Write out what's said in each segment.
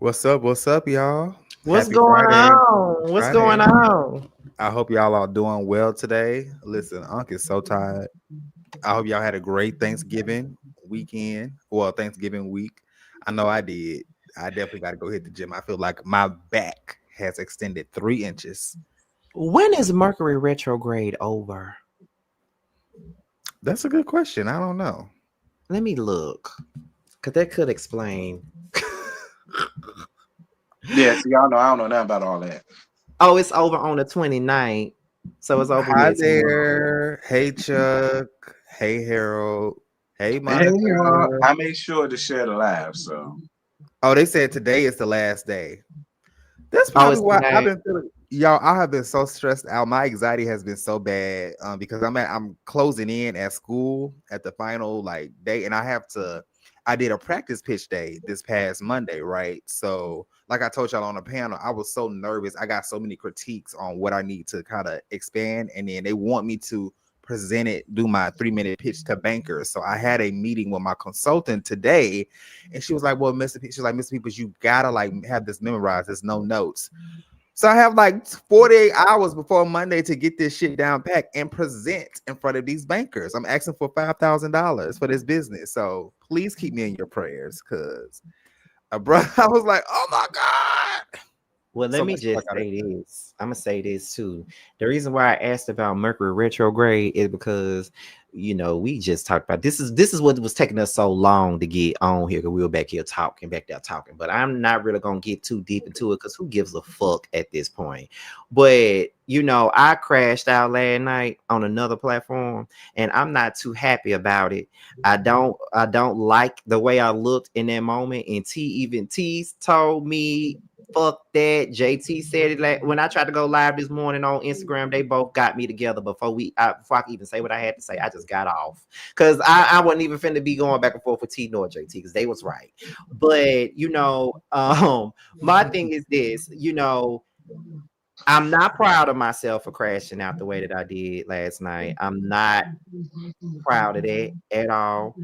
What's up, y'all? What's Happy going Friday. on? What's going Friday. on? I hope y'all are doing well today. Listen, Unc is so tired. I hope y'all had a great Thanksgiving weekend. Well, Thanksgiving week. I know I did. I definitely got to go hit the gym. I feel like my back has extended 3 inches. When is Mercury retrograde over? That's a good question. I don't know. Let me look. Because that could explain. Yeah, see, y'all know I don't know nothing about all that. Oh, it's over on the 29th. So it's over Hi with tomorrow. there. Hey, Chuck. Hey, Harold. Hey, Hey, Monica. I made sure to share the live, so Oh, they said today is the last day. That's Oh, probably it's why I've today. been feeling y'all. I have been so stressed out. My anxiety has been so bad because I'm closing in at school at the final like day, and I have to. I did a practice pitch day this past Monday, right? So, like I told y'all on the panel, I was so nervous. I got so many critiques on what I need to kind of expand, and then they want me to present it, do my 3 minute pitch to bankers. So I had a meeting with my consultant today, and she was like, "Well, Mr. P," she's like, "Mr. Peoples, you gotta like have this memorized. There's no notes." So I have like 48 hours before Monday to get this shit down pat and present in front of these bankers. I'm asking for $5,000 for this business. So please keep me in your prayers, cause bro, I was like, oh my god, Well, let so me much stuff just I gotta say do. this. I'm gonna say this too. The reason why I asked about Mercury retrograde is because we just talked about this is what was taking us so long to get on here because we were back there talking. But I'm not really gonna get too deep into it because who gives a fuck at this point? But I crashed out last night on another platform and I'm not too happy about it. I don't like the way I looked in that moment. And T told me fuck that. JT said it like when I tried to go live this morning on Instagram. They both got me together before I could even say what I had to say. I just got off because I wasn't even finna be going back and forth with T nor JT because they was right. But my thing is this. I'm not proud of myself for crashing out the way that I did last night. I'm not proud of that at all.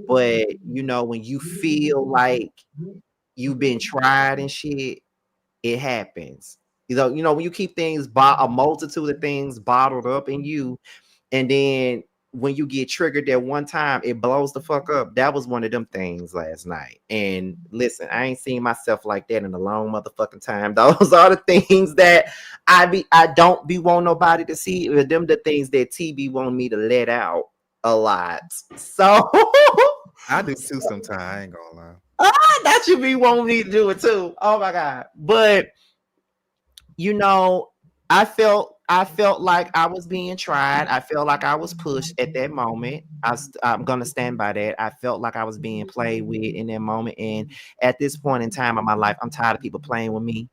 But when you feel like you've been tried and shit, it happens. When you keep a multitude of things bottled up in you, and then when you get triggered that one time, it blows the fuck up. That was one of them things last night. And listen, I ain't seen myself like that in a long motherfucking time. Those are the things that I don't be want nobody to see. Them the things that TB want me to let out a lot. So I do too sometimes. I ain't gonna lie. that should be want me to do it too. Oh my god. But you know, I felt like I was being tried. I felt like I was pushed at that moment. I'm gonna stand by that. I felt like I was being played with in that moment. And at this point in time of my life, I'm tired of people playing with me.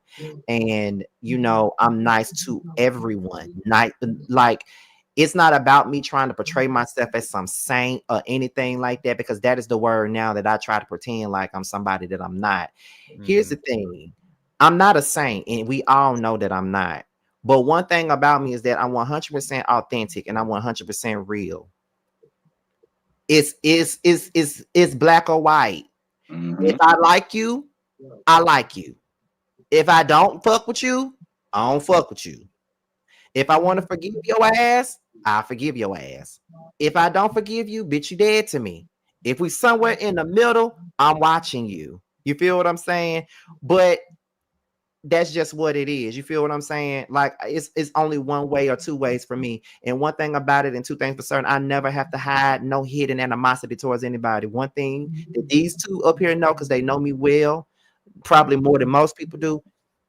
And I'm nice to everyone. Like it's not about me trying to portray myself as some saint or anything like that, because that is the word now that I try to pretend like I'm somebody that I'm not. Here's the Mhm. thing. I'm not a saint, and we all know that I'm not. But one thing about me is that I'm 100% authentic and I'm 100% real. It's black or white. If mm-hmm. I like you, I like you. If I don't fuck with you, I don't fuck with you. If I want to forgive your ass, I forgive your ass. If I don't forgive you, bitch, you dead to me. If we somewhere in the middle, I'm watching you. You feel what I'm saying? But that's just what it is. You feel what I'm saying? Like it's only one way or two ways for me. And one thing about it, and two things for certain, I never have to hide no hidden animosity towards anybody. One thing that these two up here know, because they know me well, probably more than most people do.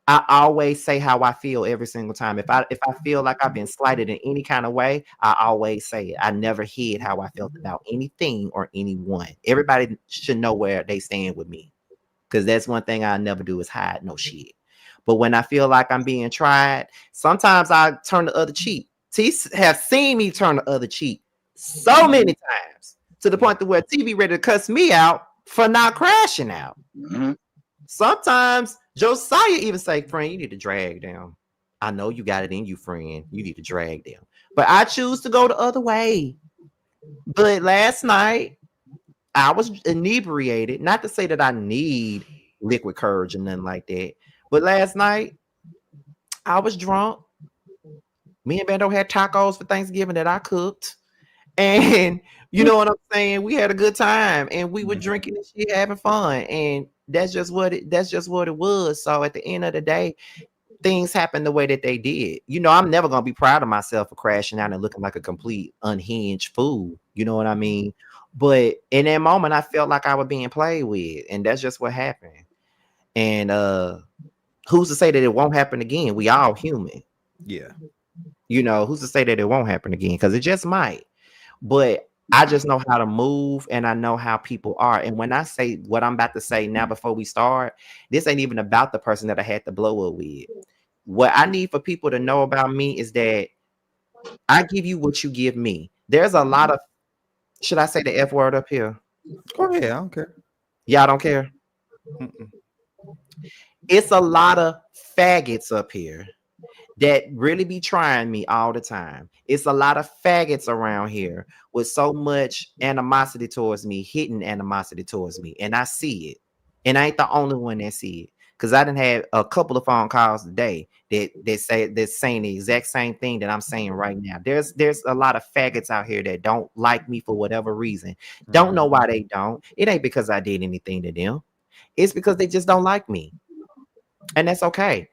I always say how I feel every single time. If I feel like I've been slighted in any kind of way, I always say it. I never hid how I felt about anything or anyone. Everybody should know where they stand with me, because that's one thing I never do is hide no shit. But when I feel like I'm being tried, sometimes I turn the other cheek. T have seen me turn the other cheek so many times, to the Yeah. point to where T be ready to cuss me out for not crashing out. Mm-hmm. Sometimes Josiah even say, "Friend, you need to drag down. I know you got it in you, friend. You need to drag down." But I choose to go the other way. But last night I was inebriated. Not to say that I need liquid courage or nothing like that. But last night I was drunk. Me and Bando had tacos for Thanksgiving that I cooked. And you know what I'm saying? We had a good time and we were drinking and shit, having fun. And that's just what it was. So at the end of the day, things happened the way that they did. You know, I'm never gonna be proud of myself for crashing out and looking like a complete unhinged fool. You know what I mean? But in that moment, I felt like I was being played with, and that's just what happened. And who's to say that it won't happen again? We all human. Yeah. You know, who's to say that it won't happen again? Because it just might. But I just know how to move and I know how people are. And when I say what I'm about to say now before we start, this ain't even about the person that I had to blow up with. What I need for people to know about me is that I give you what you give me. There's a lot of, should I say the F word up here? Go ahead. I don't care. Y'all don't care? Mm-mm. It's a lot of faggots up here that really be trying me all the time. It's a lot of faggots around here with so much animosity towards me, hidden animosity towards me, and I see it. And I ain't the only one that see it, because I done had a couple of phone calls today that's saying the exact same thing that I'm saying right now. There's a lot of faggots out here that don't like me for whatever reason. Don't know why they don't. It ain't because I did anything to them. It's because they just don't like me, and that's okay.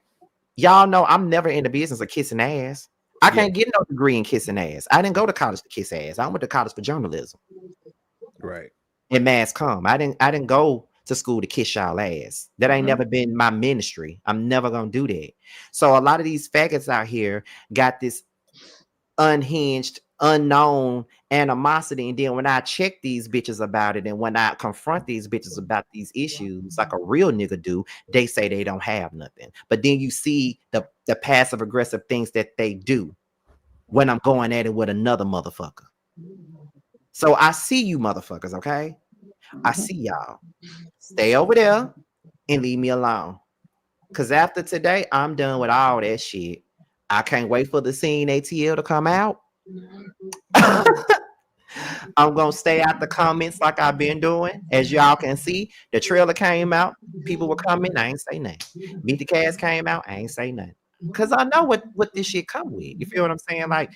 Y'all know I'm never in the business of kissing ass. I can't get no degree in kissing ass. I didn't go to college to kiss ass. I went to college for journalism Right. and mass comm. I didn't go to school to kiss y'all ass. That ain't never been my ministry. I'm never gonna do that. So a lot of these faggots out here got this unhinged, unknown animosity. And then when I check these bitches about it, and when I confront these bitches about these issues, like a real nigga do, they say they don't have nothing. But then you see the passive aggressive things that they do when I'm going at it with another motherfucker. So I see you motherfuckers, okay? I see y'all. Stay over there and leave me alone. Cause after today, I'm done with all that shit. I can't wait for the scene ATL to come out. I'm gonna stay out the comments like I've been doing. As y'all can see, the trailer came out. People were coming. I ain't say nothing. Meet the Cast came out. I ain't say nothing. Cause I know what this shit come with. You feel what I'm saying? Like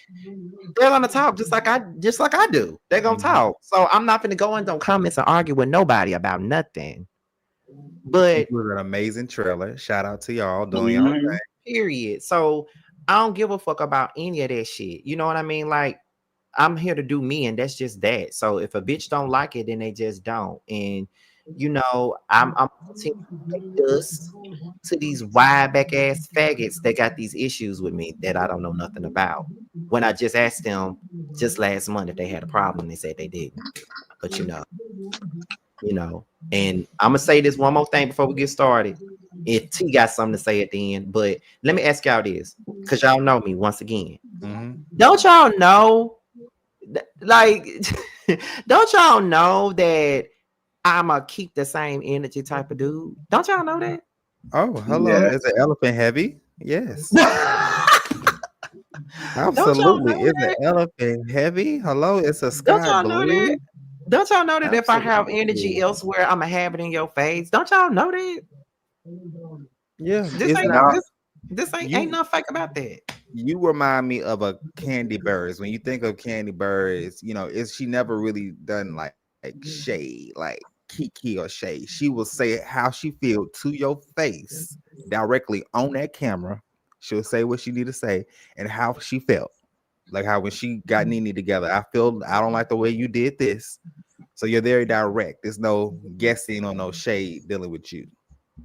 they're gonna talk just like I do. They're gonna talk. So I'm not gonna go in those comments and argue with nobody about nothing. But it was an amazing trailer. Shout out to y'all doing y'all thing. period. So I don't give a fuck about any of that shit. You know what I mean? Like I'm here to do me, and that's just that. So if a bitch don't like it, then they just don't. And you know, I'm this to these wide back ass faggots that got these issues with me that I don't know nothing about. When I just asked them just last month if they had a problem, they said they didn't. But you know, and I'm gonna say this one more thing before we get started. If T got something to say at the end, but let me ask y'all this, because y'all know me once again. Don't y'all know, like, don't y'all know that I'ma keep the same energy type of dude? Don't y'all know that? Oh, hello. Yeah. Is an elephant heavy? Yes. Don't Absolutely. y'all know Is that? an elephant heavy? Hello. It's a Don't sky y'all know blue. that? Don't y'all know that if I have Absolutely. energy elsewhere, I'ma have it in your face? Don't y'all know that? Yeah. This It's ain't not. this ain't You nothing fake about that. you remind me of a Candy Birds. When you think of Candy Birds, you know, is she never really done like shade, like Kiki or shade. She will say how she feel to your face directly on that camera. She'll say what she need to say and how she felt. Like how when she got Nene together, I don't like the way you did this. So you're very direct. There's no guessing or no shade dealing with you.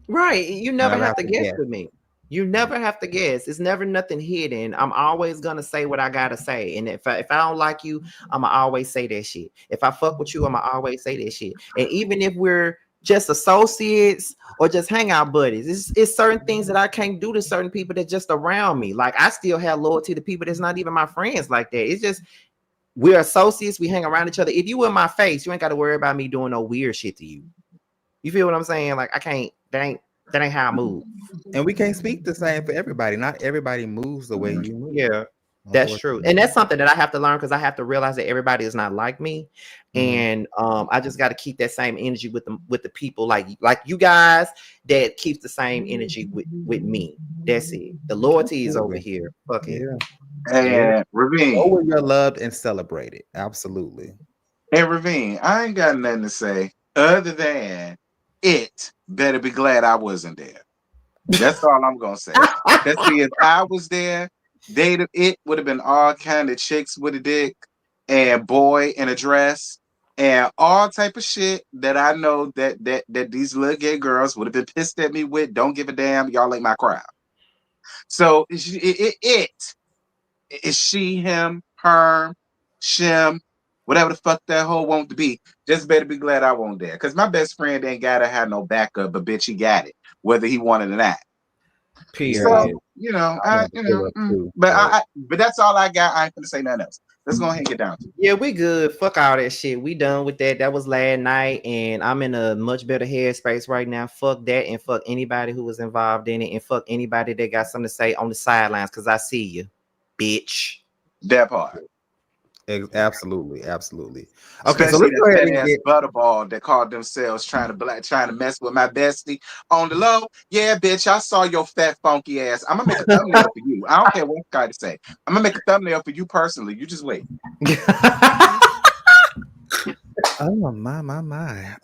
Right. You never have to guess guess. with me. You never have to guess. It's never nothing hidden. I'm always gonna say what I gotta say. And if I don't like you, I'ma always say that shit. If I fuck with you, I'ma always say that shit. And even if we're just associates or just hangout buddies, it's certain things that I can't do to certain people that just around me. Like I still have loyalty to people that's not even my friends like that. It's just we're associates, we hang around each other. If you in my face, you ain't gotta worry about me doing no weird shit to you. You feel what I'm saying? Like I can't, that ain't how I move. And we can't speak the same for everybody. Not everybody moves the way you move. Yeah. That's true. And that's something that I have to learn because I have to realize that everybody is not like me. And I just got to keep that same energy with the people like you guys that keeps the same energy with me. That's it. The loyalty is over here. Fuck it. And Ravine. Know when you're loved and celebrated. Absolutely. And Ravine, I ain't got nothing to say other than it better be glad I wasn't there. That's all I'm gonna say. Let's see, if I was there, it would have been all kind of chicks with a dick and boy in a dress and all type of shit that I know that these little gay girls would have been pissed at me with. Don't give a damn, y'all ain't my crowd. So is she, him, her, shim, whatever the fuck that hoe want to be. Just better be glad I won't there, because my best friend ain't gotta have no backup, but bitch, he got it, whether he wanted or not. Period. So, but that's all I got. I ain't gonna say nothing else. Let's go ahead and get down to it. Yeah, we good. Fuck all that shit. We done with that. That was last night, and I'm in a much better headspace right now. Fuck that, and fuck anybody who was involved in it, and fuck anybody that got something to say on the sidelines, because I see you, bitch. That part. Absolutely. Okay, especially so let's go ahead and get butterball that called themselves trying to mess with my bestie on the low. Yeah, bitch, I saw your fat funky ass. I'm gonna make a thumbnail for you. I don't care what guy to say. I'm gonna make a thumbnail for you personally. You just wait. Oh my.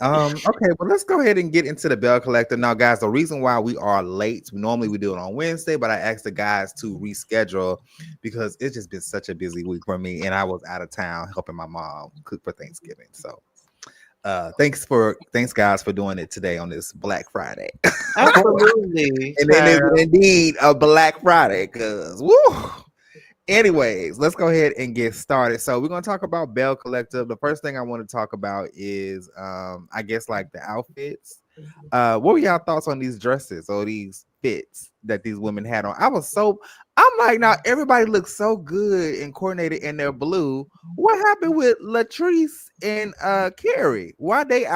Okay, well, let's go ahead and get into the Bell Collector now, guys. The reason why we are late, normally we do it on Wednesday, but I asked the guys to reschedule because it's just been such a busy week for me, and I was out of town helping my mom cook for Thanksgiving. So thanks guys for doing it today on this Black Friday. Absolutely. And it is indeed a Black Friday, because woo. Anyways, let's go ahead and get started. So we're going to talk about Bell Collective. The first thing I want to talk about is, I guess, like the outfits. What were y'all thoughts on these dresses or these fits that these women had on? I'm like, now everybody looks so good and coordinated in their blue. What happened with Latrice and Carrie? Why they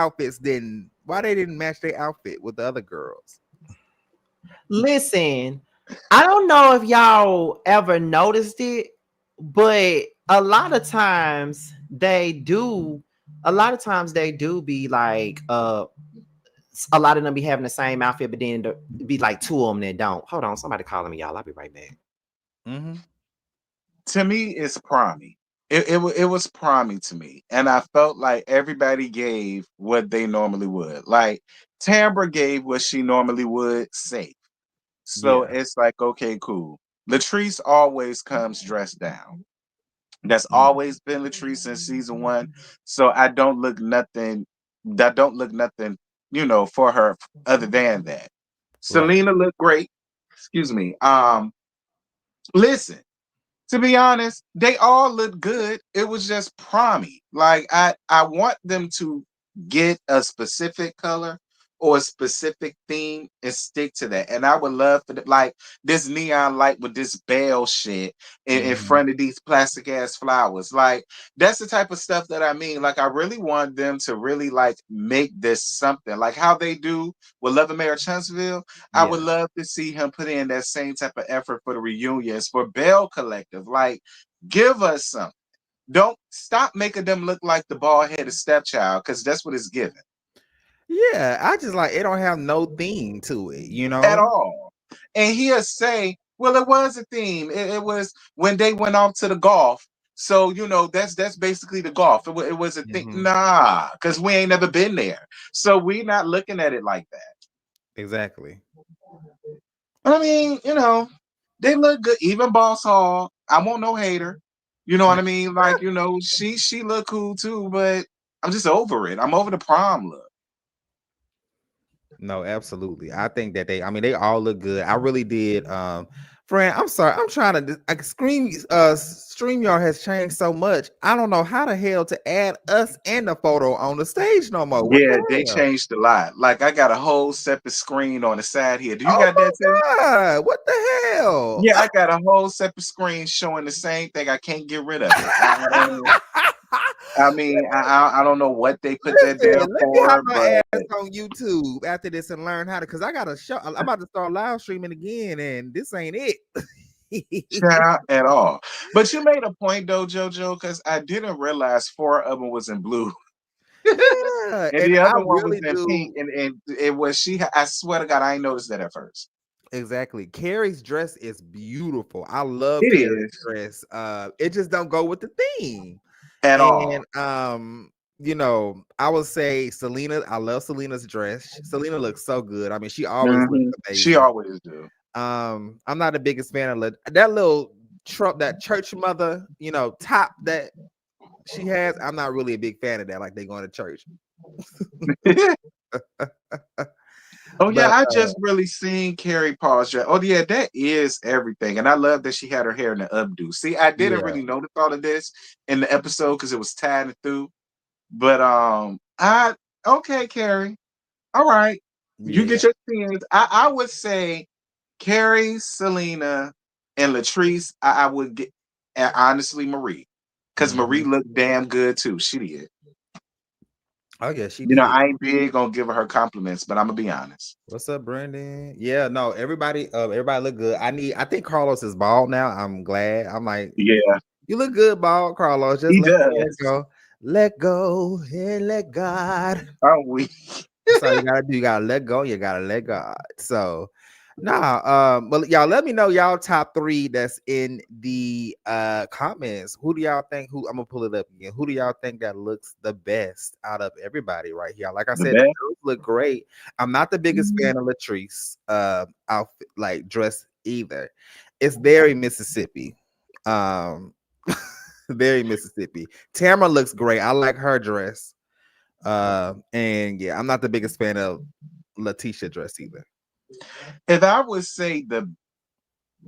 didn't match their outfit with the other girls? Listen, I don't know if y'all ever noticed it, but a lot of times they do be like a lot of them be having the same outfit, but then be like two of them that don't. Hold on, somebody calling me, y'all. I'll be right back. To me, it's promy. It was promy to me, and I felt like everybody gave what they normally would. Like Tambra gave what she normally would, safe. So it's like, okay, cool. Latrice always comes dressed down. That's always been Latrice in season 1. So I don't look nothing, for her other than that. Selena looked great. Excuse me. Listen, to be honest, they all look good. It was just promy. Like I want them to get a specific color or a specific theme and stick to that. And I would love for like this neon light with this bell shit in front of these plastic ass flowers. Like that's the type of stuff that I mean. Like I really want them to really like make this something like how they do with Love and Marriage Huntsville. I would love to see him put in that same type of effort for the reunions for Bell Collective. Like give us something. Don't stop making them look like the bald-headed stepchild, because that's what it's giving. Yeah, I just like it don't have no theme to it, at all. And he'll say, well, it was a theme. It was when they went off to the golf. So, that's basically the golf. It was a thing. Nah, because we ain't never been there. So we're not looking at it like that. Exactly. I mean, they look good. Even Boss Hall, I want no hater. You know what I mean? Like, she look cool too, but I'm just over it. I'm over the prom look. No, absolutely. I think that they all look good. I really did. Friend, I'm sorry. I'm trying to StreamYard has changed so much. I don't know how the hell to add us and the photo on the stage no more. Yeah, they changed a lot. Like I got a whole separate screen on the side here. Do you got that too? God, what the hell? Yeah, I got a whole separate screen showing the same thing. I can't get rid of it. I mean, I don't know what they put that there for. Let me have my ass on YouTube after this and learn how to, because I got a show. I'm about to start live streaming again, and this ain't it. Child at all. But you made a point though, JoJo, because I didn't realize 4 of them was in blue. Yeah, And and the I other one was really in do. pink, and it was she. I swear to God, I ain't noticed that at first. Exactly. Carrie's dress is beautiful. I love It Carrie's is dress. It just don't go with the theme. at all. And I would say Selena, I love Selena's dress. Selena looks so good. I mean, she always looks She amazing. always do. I'm not the biggest fan of that little Trump, that church mother, top that she has. I'm not really a big fan of that, like they going to church. Oh yeah, But I just really seen Carrie Paul's dress. Oh yeah, that is everything, and I love that she had her hair in the updo. See, I didn't yeah, really notice all of this in the episode because it was tied through. But I okay, Carrie. All right, you yeah. get your sins. I would say Carrie, Selena, and Latrice. I would get, and honestly, Marie, because Marie Mhm. looked damn good too. She did. Oh yeah, she You know, did. I ain't big on giving her compliments, but I'm gonna be honest. What's up, Brandon? Yeah, no, everybody look good. I think Carlos is bald now. I'm glad. I'm like, Yeah, you look good, bald Carlos. Just he let does. go. Let go and let God. Oh, we. That's all you gotta do. You gotta let go. You gotta let God. So well, y'all let me know y'all top 3 that's in the comments. Who do y'all think I'm gonna pull it up again? Who do y'all think that looks the best out of everybody right here? Like I The said, the best. girls look great. I'm not the biggest fan of Latrice outfit, like dress either. It's very Mississippi. Um very Mississippi. Tamara looks great. I like her dress. And yeah, I'm not the biggest fan of Letitia dress either. If I would say the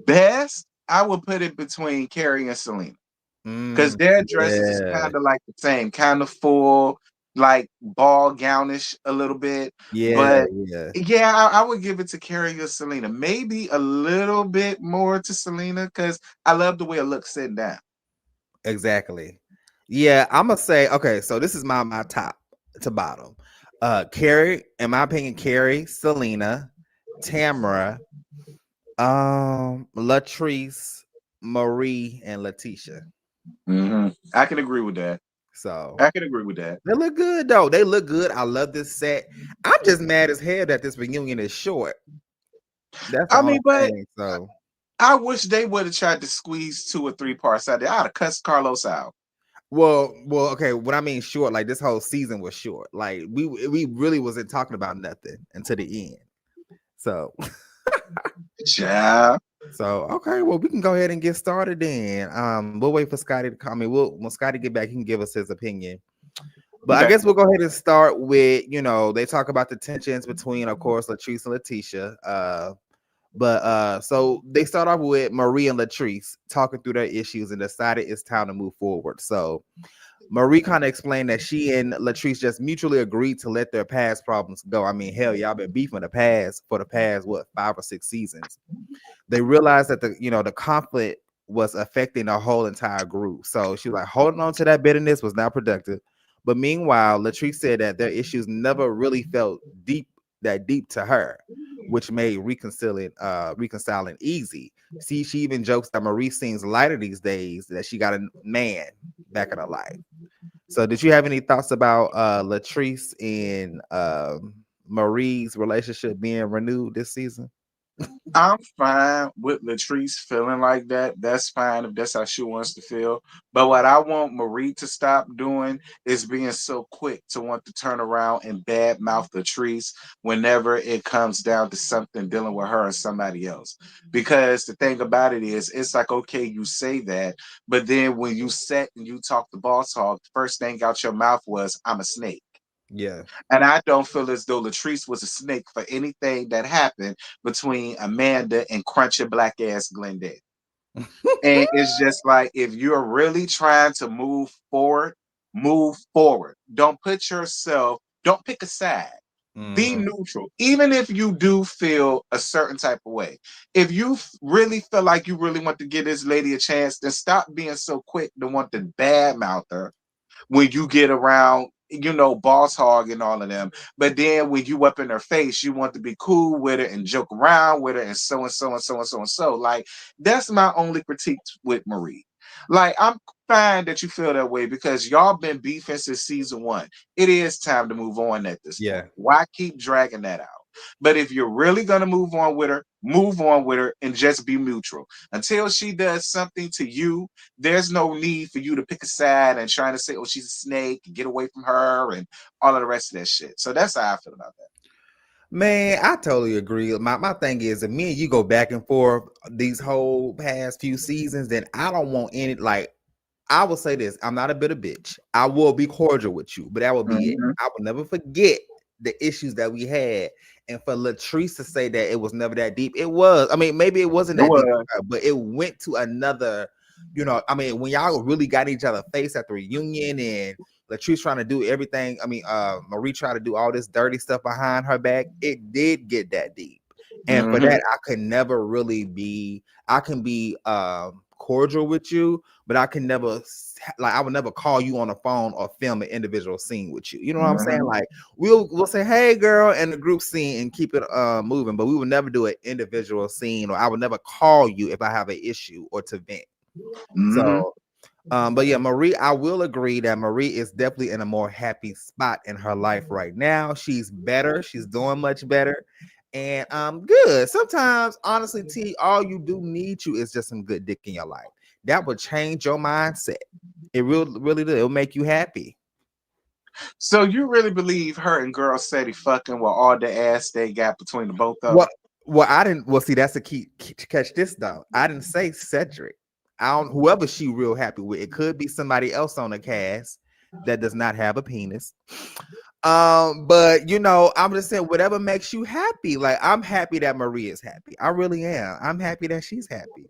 best, I would put it between Carrie and Selena because their dresses is Yeah, kind of like the same, kind of full, like ball gownish a little bit. yeah, But yeah, yeah, I would give it to Carrie or Selena. Maybe a little bit more to Selena because I love the way it looks sitting down. exactly. Yeah, I'm gonna say okay. So this is my top to bottom. Carrie, in my opinion, Carrie, Selena, Tamara, Latrice, Marie, and Letitia. I can agree with that. So I can agree with that. they look good though. They look good. I love this set. I'm just mad as hell that this reunion is short. That's the I only mean, but thing. So I wish they would have tried to squeeze 2 or 3 parts out there. I'd have cussed Carlos out. well, okay. What I mean short, like this whole season was short. Like we really wasn't talking about nothing until the end. So Yeah. okay. Well, we can go ahead and get started then. We'll wait for Scotty to come. I mean, when Scotty get back, he can give us his opinion. But I Okay. guess we'll go ahead and start with they talk about the tensions between, of course, Latrice and Letitia. So they start off with Marie and Latrice talking through their issues and decided it's time to move forward. So Marie kind of explained that she and Latrice just mutually agreed to let their past problems go. I mean, hell, y'all been beefing for the past what 5 or 6 seasons. They realized that the conflict was affecting the whole entire group. So she was like, holding on to that bitterness was not productive. But meanwhile, Latrice said that their issues never really felt deep to her, which made reconciling easy. See, she even jokes that Marie seems lighter these days, that she got a man back in her life. So did you have any thoughts about Latrice and Marie's relationship being renewed this season? I'm fine with Latrice feeling like that. That's fine if that's how she wants to feel. But what I want Marie to stop doing is being so quick to want to turn around and badmouth Latrice whenever it comes down to something dealing with her or somebody else. Because the thing about it is, it's like, okay, you say that, but then when you sat and you talk the boss talk, the first thing out your mouth was, I'm a snake. Yeah. And I don't feel as though Latrice was a snake for anything that happened between Amanda and crunchy black ass Glendale. And it's just like, if you're really trying to move forward, move forward. Don't pick a side. Be Mhm. neutral. Even if you do feel a certain type of way. If you really feel like you really want to give this lady a chance, then stop being so quick to want to badmouth her when you get around boss hog and all of them. But then when you up in her face, you want to be cool with her and joke around with her and so and so and so and so and so. Like, that's my only critique with Marie. Like, I'm fine that you feel that way because y'all been beefing since season 1. It is time to move on at this Yeah. point. Why keep dragging that out? But if you're really gonna move on with her and just be neutral. Until she does something to you, there's no need for you to pick a side and trying to say, oh, she's a snake and get away from her and all of the rest of that shit. So that's how I feel about that. Man, I totally agree. My thing is, if me and you go back and forth these whole past few seasons, then I don't want any, like, I will say this, I'm not a bitter bitch. I will be cordial with you, but that will be it. I will never forget the issues that we had. And for Latrice to say that it was never that deep, it was. I mean, maybe it wasn't that deep, but it went to another, I mean, when y'all really got each other face at the reunion and Latrice trying to do everything. I mean, Marie trying to do all this dirty stuff behind her back. It did get that deep. And for that, I could never really be, I can be cordial with you, but I can never, like, I would never call you on the phone or film an individual scene with you. You know what I'm saying? Like, we'll say, hey girl, in the group scene and keep it moving, but we would never do an individual scene, or I would never call you if I have an issue or to vent. So but yeah, Marie, I will agree that Marie is definitely in a more happy spot in her life right now. She's better, she's doing much better, and good. Sometimes, honestly, T, all you do need is just some good dick in your life. That will change your mindset. It really do. It'll make you happy. So you really believe her and Girl Steady fucking with all the ass they got between the both of them? Well, I didn't. Well, see, that's the key. Catch this though. I didn't say Cedric. Whoever she real happy with. It could be somebody else on the cast that does not have a penis. But I'm just saying, whatever makes you happy. Like, I'm happy that Marie is happy. I really am. I'm happy that she's happy.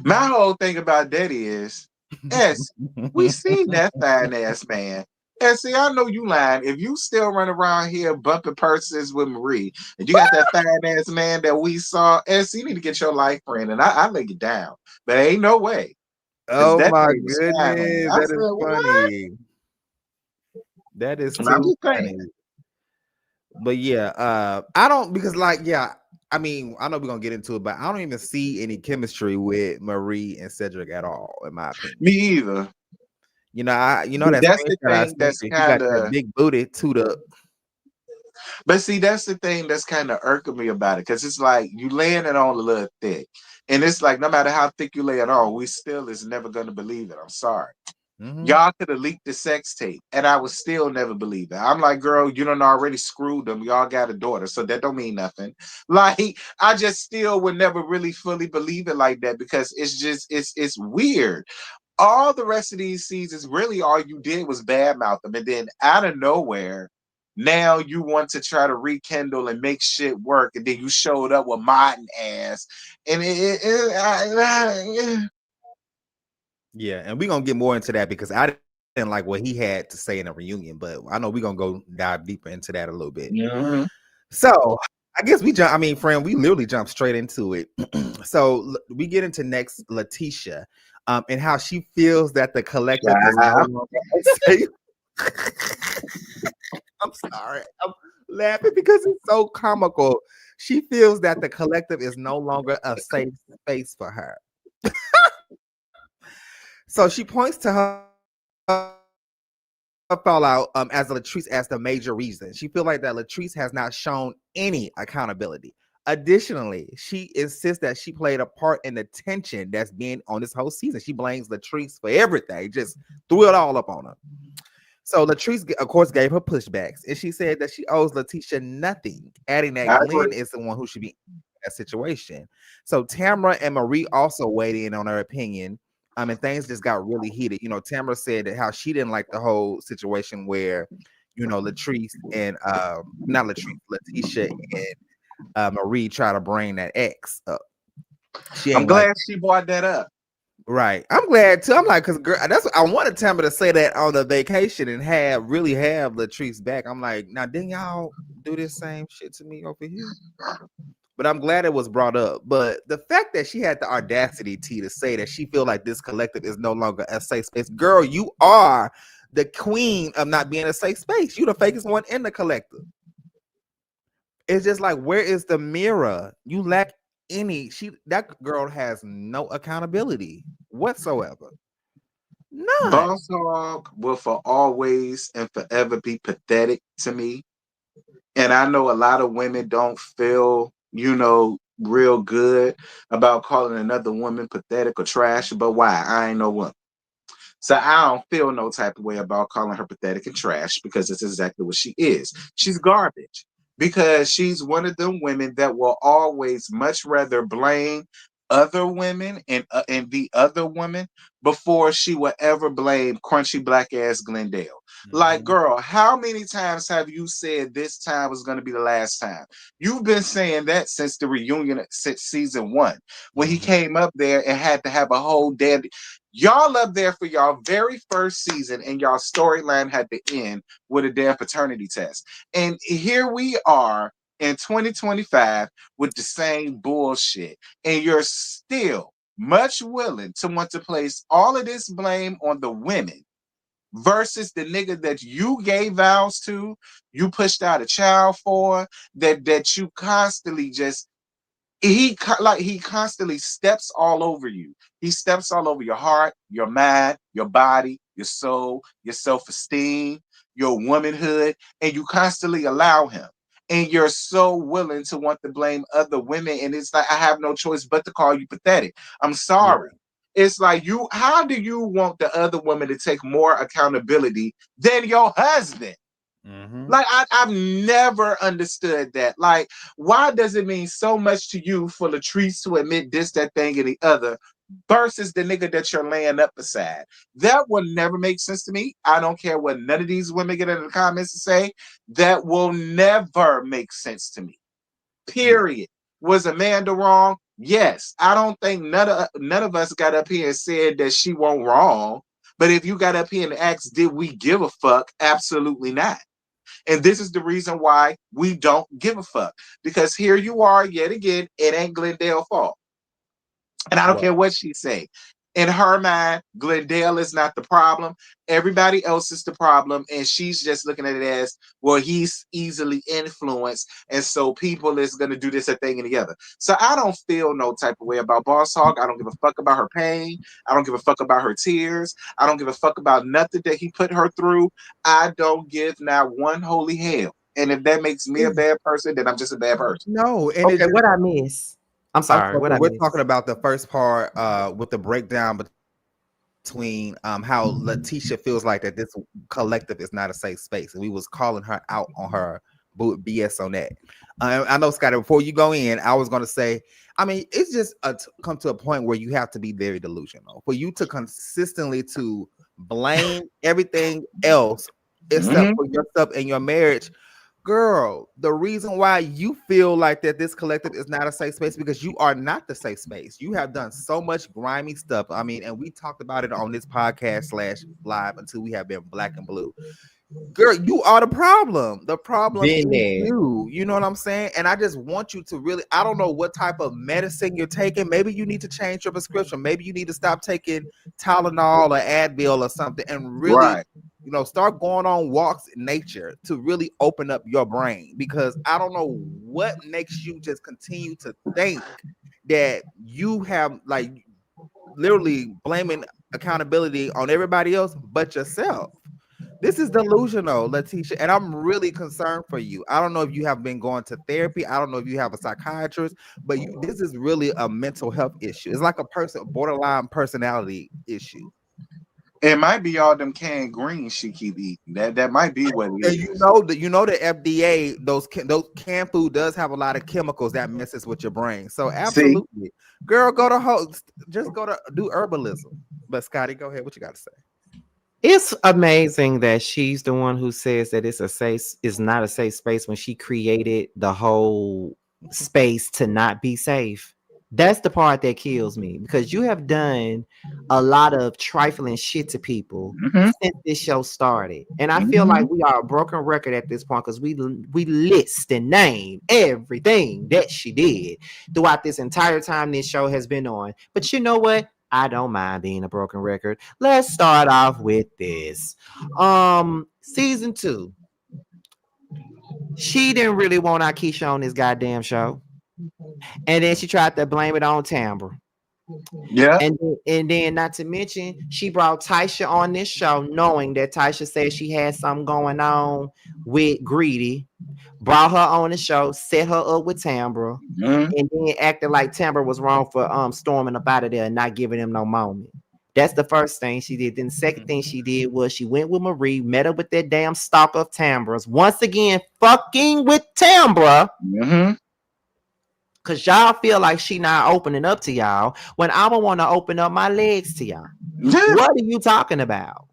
My whole thing about that is, we seen that fine ass man. And see, I know you lying. If you still run around here bumping purses with Marie, and you got that fine ass man that we saw, you need to get your life friend, and I lay it down. But ain't no way. Oh my goodness, that is funny. That is too funny. But yeah, I don't, because I mean, I know we're gonna get into it, but I don't even see any chemistry with Marie and Cedric at all, in my opinion. Me either. That's the thing that's kind of big booty to the. But see, that's the thing that's kind of irking me about it, because it's like you laying it on a little thick, and it's like no matter how thick you lay it on, we still is never gonna believe it. I'm sorry. Y'all could have leaked the sex tape, and I would still never believe it. I'm like, girl, you done already screwed them. Y'all got a daughter, so that don't mean nothing. Like, I just still would never really fully believe it like that, because it's just it's weird. All the rest of these seasons, really all you did was badmouth them, and then out of nowhere, now you want to try to rekindle and make shit work, and then you showed up with Martin ass, and yeah, and we're gonna get more into that, because I didn't like what he had to say in a reunion, but I know we're gonna go dive deeper into that a little bit. So I guess we literally jump straight into it. So we get into next Letitia, and how she feels that the collective is no longer safe. I'm sorry, I'm laughing because it's so comical. She feels that the collective is no longer a safe space for her. So she points to her fallout as Latrice as the major reason. She feels like that Latrice has not shown any accountability. Additionally, she insists that she played a part in the tension that's been on this whole season. She blames Latrice for everything, just threw it all up on her. So Latrice, of course, gave her pushbacks, and she said that she owes Letitia nothing, adding that Glenn is the one who should be in that situation. So Tamara and Marie also weighed in on her opinion. And things just got really heated. Tamara said that how she didn't like the whole situation where, Latrice and not Latrice, Letitia and Marie try to bring that ex up. I'm glad she brought that up. Right. I'm glad too. I'm like, because girl, that's what I wanted Tamara to say that on the vacation and have Latrice back. I'm like, now didn't y'all do this same shit to me over here? But I'm glad it was brought up. But the fact that she had the audacity, T, to say that she feel like this collective is no longer a safe space. Girl, you are the queen of not being a safe space. You the fakest one in the collective. It's just like, where is the mirror? You lack that girl has no accountability whatsoever. None. Boss Hog will for always and forever be pathetic to me. And I know a lot of women don't feel, real good about calling another woman pathetic or trash, but why? I ain't no woman. So I don't feel no type of way about calling her pathetic and trash because it's exactly what she is. She's garbage because she's one of them women that will always much rather blame other women and the other woman before she will ever blame crunchy black ass Glendale. Mm-hmm. Like, girl, how many times have you said this time was going to be the last time? You've been saying that since the reunion, since season 1, when he came up there and had to have a whole damn. Y'all up there for y'all very first season, and y'all storyline had to end with a damn paternity test. And here we are in 2025 with the same bullshit, and you're still much willing to want to place all of this blame on the women versus the nigga that you gave vows to, you pushed out a child for, that you constantly just. He constantly steps all over you. He steps all over your heart, your mind, your body, your soul, your self-esteem, your womanhood, and you constantly allow him. And you're so willing to want to blame other women, and it's like, I have no choice but to call you pathetic. I'm sorry. Yeah. It's like, how do you want the other woman to take more accountability than your husband? Mm-hmm. Like, I've never understood that. Like, why does it mean so much to you for Latrice to admit this, that thing, and the other versus the nigga that you're laying up beside? That will never make sense to me. I don't care what none of these women get in the comments to say. That will never make sense to me. Period. Was Amanda wrong? Yes. I don't think none of us got up here and said that she wasn't wrong. But if you got up here and asked, did we give a fuck? Absolutely not. And this is the reason why we don't give a fuck. Because here you are yet again, it ain't Glendale's fault. And I don't care what she say. In her mind, Glendale is not the problem. Everybody else is the problem. And she's just looking at it as, well, he's easily influenced. And so people is going to do this, a thing, and the other. So I don't feel no type of way about Boss Hog. I don't give a fuck about her pain. I don't give a fuck about her tears. I don't give a fuck about nothing that he put her through. I don't give not one holy hell. And if that makes me a bad person, then I'm just a bad person. No. And okay, what I miss? I'm sorry. We're talking about the first part with the breakdown between how Letitia feels like that this collective is not a safe space, and we was calling her out on her BS on that. I know, Scotty, before you go in, I was going to say, I mean, it's just come to a point where you have to be very delusional for you to consistently to blame everything else except for yourself and your marriage. Girl, the reason why you feel like that this collective is not a safe space because you are not the safe space. You have done so much grimy stuff. I mean, and we talked about it on this podcast /live until we have been black and blue. Girl, you are the problem. The problem is you. You know what I'm saying? And I just want you to really, I don't know what type of medicine you're taking. Maybe you need to change your prescription. Maybe you need to stop taking Tylenol or Advil or something and really start going on walks in nature to really open up your brain, because I don't know what makes you just continue to think that you have like literally blaming accountability on everybody else but yourself. This is delusional, Letitia, and I'm really concerned for you. I don't know if you have been going to therapy. I don't know if you have a psychiatrist, but this is really a mental health issue. It's like a borderline personality issue. It might be all them canned greens she keep eating. That might be what it is. You know the FDA, those canned food does have a lot of chemicals that messes with your brain. So absolutely, girl, go to do herbalism. But Scotty, go ahead. What you got to say? It's amazing that she's the one who says that it's not a safe space when she created the whole space to not be safe. That's the part that kills me, because you have done a lot of trifling shit to people since this show started. And I feel like we are a broken record at this point, because we list and name everything that she did throughout this entire time this show has been on. But you know what? I don't mind being a broken record. Let's start off with this. Season 2. She didn't really want Akeisha on this goddamn show. And then she tried to blame it on Tambra. Yeah. And then not to mention, she brought Taisha on this show, knowing that Taisha said she had something going on with Greedy. Brought her on the show, set her up with Tambra, and then acted like Tambra was wrong for storming up out of there and not giving him no moment. That's the first thing she did. Then the second thing she did was she went with Marie, met her with that damn stalker of Tambra's. Once again, fucking with Tambra. Cause y'all feel like she not opening up to y'all when I don't want to open up my legs to y'all. What are you talking about?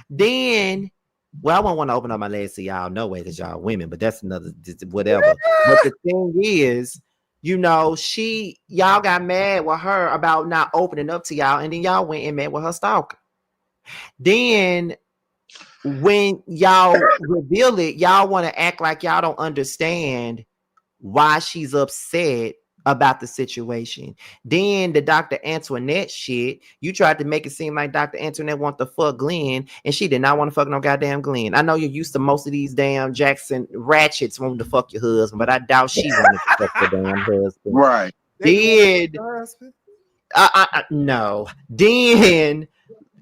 Then, well, I won't want to open up my legs to y'all no way because y'all women, but that's another whatever. But the thing is, you know, y'all got mad with her about not opening up to y'all, and then y'all went and met with her stalker. Then when y'all reveal it, y'all want to act like y'all don't understand why she's upset about the situation. Then the Dr. Antoinette shit, you tried to make it seem like Dr. Antoinette want to fuck Glenn, and she did not want to fuck no goddamn Glenn. I know you're used to most of these damn Jackson ratchets wanting to fuck your husband, but I doubt she wanted to fuck the damn husband. Right. No. Then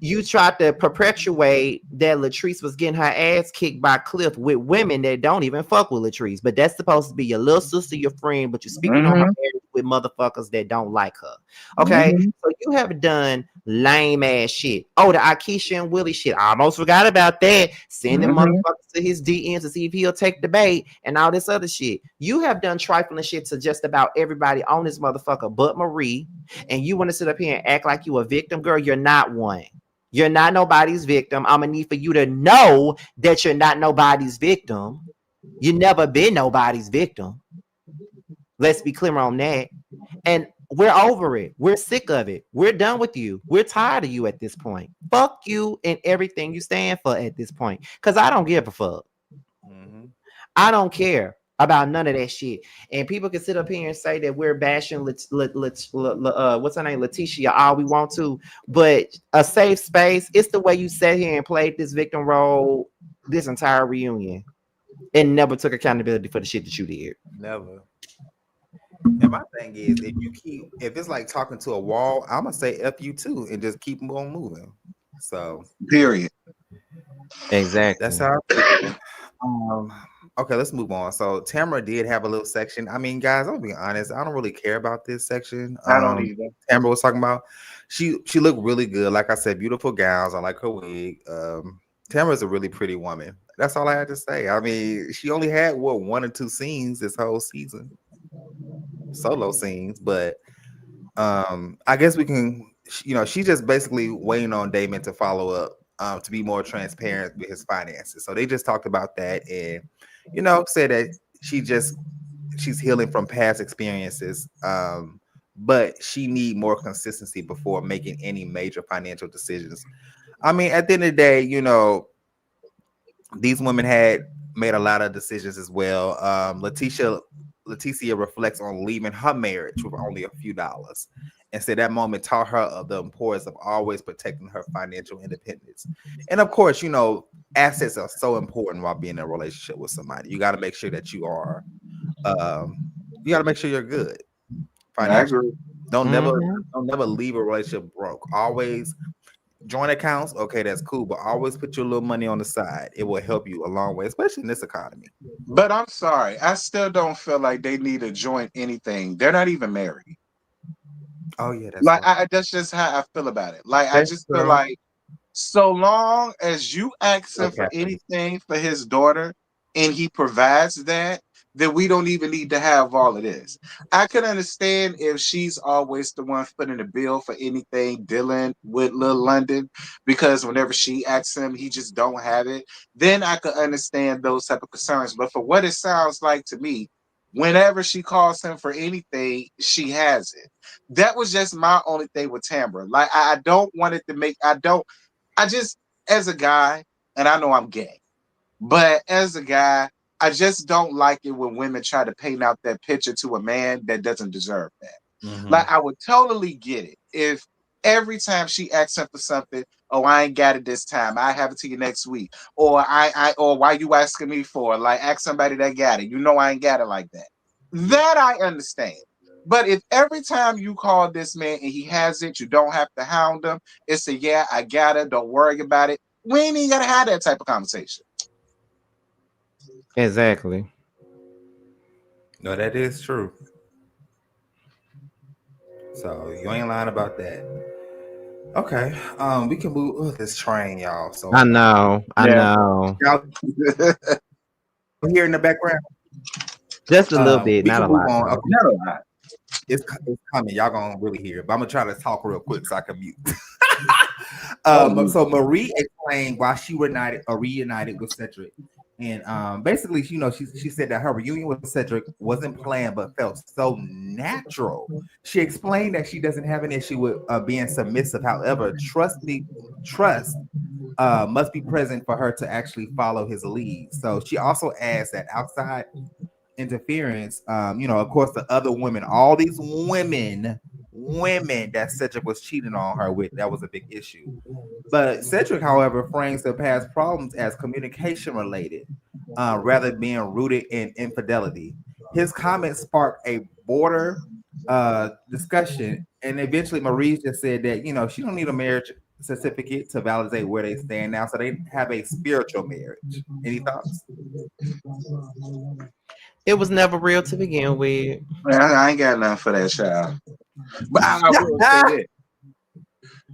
you tried to perpetuate that Latrice was getting her ass kicked by Cliff with women that don't even fuck with Latrice, but that's supposed to be your little sister, your friend, but you're speaking on her with motherfuckers that don't like her. Okay, so you have done lame ass shit. Oh, the Akeisha and Willie shit. I almost forgot about that. Sending motherfuckers to his DMs to see if he'll take the bait and all this other shit. You have done trifling shit to just about everybody on this motherfucker but Marie, and you want to sit up here and act like you a victim, girl. You're not one. You're not nobody's victim. I'm gonna need for you to know that you're not nobody's victim. You never been nobody's victim. Let's be clear on that. And we're over it. We're sick of it. We're done with you. We're tired of you at this point. Fuck you and everything you stand for at this point. Because I don't give a fuck. I don't care about none of that shit. And people can sit up here and say that we're bashing what's her name, Letitia, all we want to, but a safe space, it's the way you sat here and played this victim role this entire reunion and never took accountability for the shit that you did. Never. And my thing is, if it's like talking to a wall, I'm gonna say F you too and just keep on moving. So period. Exactly. That's how I feel. Okay, let's move on. So Tamra did have a little section. I mean, guys, I'm gonna be honest. I don't really care about this section. I don't either. Tamra was talking about she looked really good. Like I said, beautiful gowns. I like her wig. Tamra's a really pretty woman. That's all I had to say. I mean, she only had 1 or 2 scenes this whole season, solo scenes. But I guess we can. You know, she's just basically waiting on Damon to follow up to be more transparent with his finances. So they just talked about that and. You know, said that she's healing from past experiences, but she need more consistency before making any major financial decisions. I mean, at the end of the day, you know, these women had made a lot of decisions as well. Leticia reflects on leaving her marriage with only a few dollars. And said that moment taught her of the importance of always protecting her financial independence. And of course, you know, assets are so important while being in a relationship with somebody. You got to make sure that you are, you got to make sure you're good financially. Don't never leave a relationship broke. Always joint accounts. Okay, that's cool, but always put your little money on the side. It will help you a long way, especially in this economy. But I'm sorry, I still don't feel like they need a joint anything. They're not even married. Oh yeah, that's like that's just how I feel about it. Like I just feel like so long as you ask him for anything for his daughter and he provides that, then we don't even need to have all of this. I can understand if she's always the one footing the bill for anything dealing with Lil London, because whenever she asks him, he just don't have it. Then I could understand those type of concerns. But for what it sounds like to me, whenever she calls him for anything, she has it. That was just my only thing with Tambra. Like, I don't want it to make, I just, as a guy, and I know I'm gay, but as a guy, I just don't like it when women try to paint out that picture to a man that doesn't deserve that. Like, I would totally get it if every time she asks him for something, oh, I ain't got it this time. I have it to you next week. Or or why you asking me for? Like, ask somebody that got it. You know I ain't got it like that. That I understand. But if every time you call this man and he has it, you don't have to hound him. It's a yeah, I got it. Don't worry about it. We ain't even gotta have that type of conversation. Exactly. No, that is true. So you ain't lying about that. Okay. We can move this train, y'all. So I know. Y'all here in the background. Just a little bit, we not can a move lot. on. Okay. Not a lot. It's coming. Y'all gonna really hear it, but I'm gonna try to talk real quick so I can mute. So Marie explained why she reunited with Cedric, and basically, she said that her reunion with Cedric wasn't planned but felt so natural. She explained that she doesn't have an issue with being submissive. However, trust must be present for her to actually follow his lead. So she also adds that outside interference, of course, the other women, all these women that Cedric was cheating on her with, that was a big issue. But Cedric, however, frames the past problems as communication related, rather than being rooted in infidelity. His comments sparked a border discussion, and eventually Marie just said that she don't need a marriage certificate to validate where they stand now, so they have a spiritual marriage. Any thoughts? It was never real to begin with. I ain't got nothing for that child. But I will say this.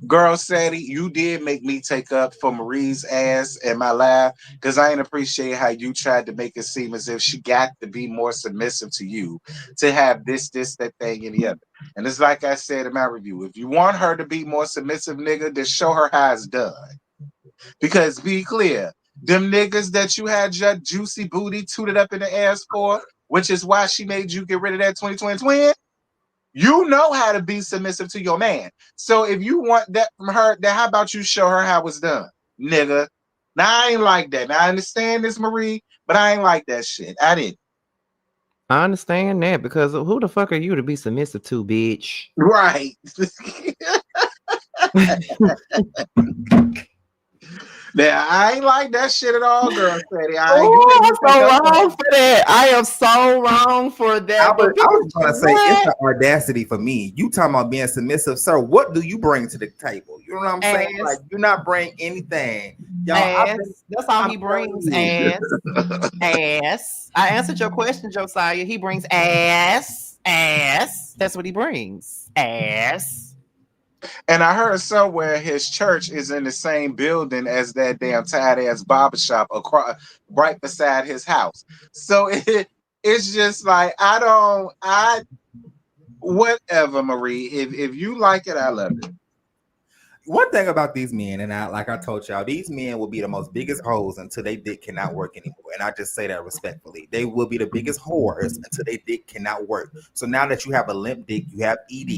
Girl, Sadie, you did make me take up for Marie's ass in my life because I ain't appreciate how you tried to make it seem as if she got to be more submissive to you to have this, that thing, and the other. And it's like I said in my review, if you want her to be more submissive, nigga, then show her how it's done. Because be clear, them niggas that you had your juicy booty tooted up in the ass for, which is why she made you get rid of that 2020 twin. You know how to be submissive to your man. So if you want that from her, then how about you show her how it's done, nigga? Now I ain't like that. Now I understand this, Marie, but I ain't like that shit. I didn't. I understand that because who the fuck are you to be submissive to, bitch? Right. Now I ain't like that shit at all, girl. Sadie. I'm so wrong for that. I am so wrong for that. I was gonna say it's the audacity for me. You talking about being submissive, sir? What do you bring to the table? You know what I'm saying? Like you not bring anything. Y'all, that's all he brings. Ass. I answered your question, Josiah. He brings ass. That's what he brings. Ass. And I heard somewhere his church is in the same building as that damn tight ass barbershop across right beside his house. So it's just like whatever, Marie. If you like it, I love it. One thing about these men, and I told y'all, these men will be the most biggest hoes until they dick cannot work anymore. And I just say that respectfully. They will be the biggest whores until they dick cannot work. So now that you have a limp dick, you have ED.